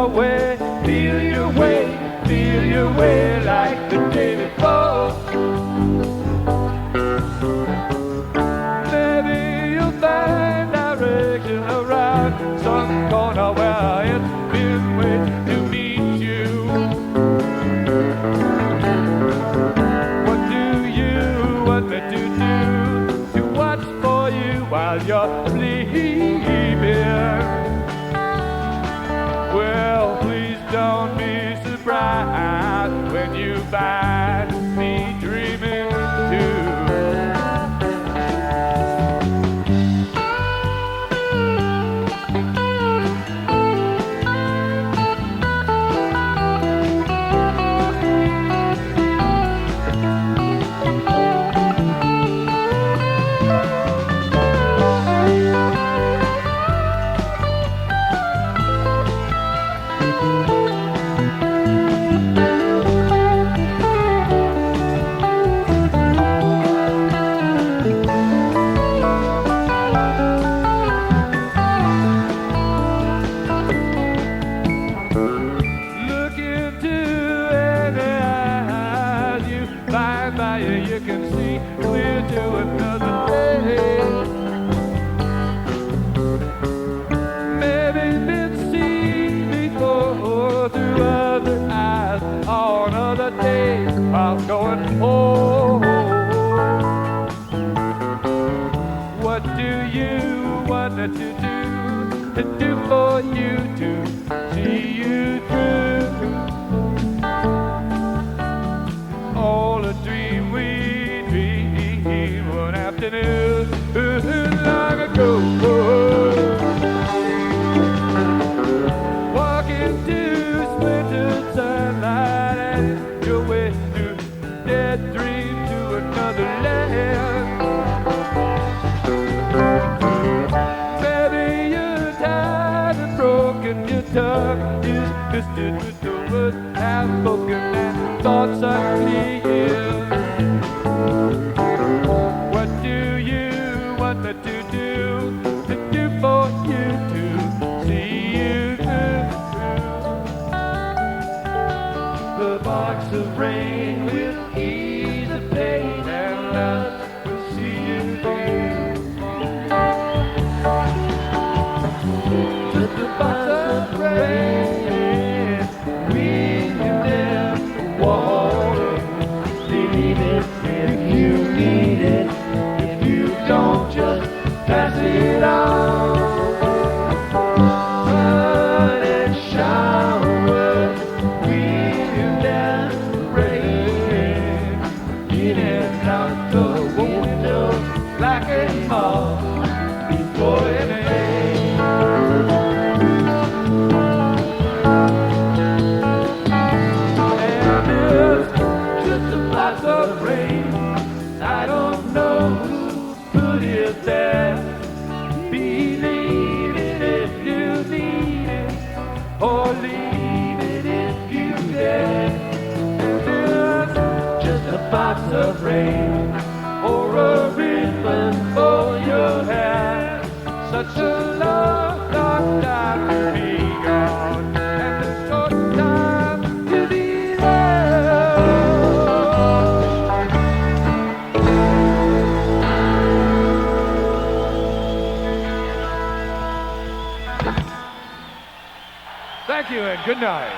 your way, feel your way like the day before. Maybe you'll find direction around some corner where it's been waiting to meet you. What do you want me to do to watch for you while you're sleeping? Well, please don't be surprised when you find me dreaming too. You can see clear to another day. Maybe been seen before through other eyes on other days while going home. What do you want me to do for you to see you through? All a dream we dreamed one afternoon long ago. Walking through splintered sunlight and your way through dead dream to another land. Baby, you're tired and broken, your tongue is twisted with the words half spoken and thoughts unclear. What do you want me to do for you to see you through? The box of rain will ease the pain and love will see you through. Just a box of rain, we can never water. Leave it if you need it. If you don't, just pass it on. Sun and shower, wind and rain, in and out the window like a moth before it rains. And it's just a box of rain. I don't know who put it there. Believe it if you need it, or leave it if you dare. And it's just a box of rain, or a ribbon for your hair. Such a long, long time to be gone, and a short time to be there. Thank you and good night.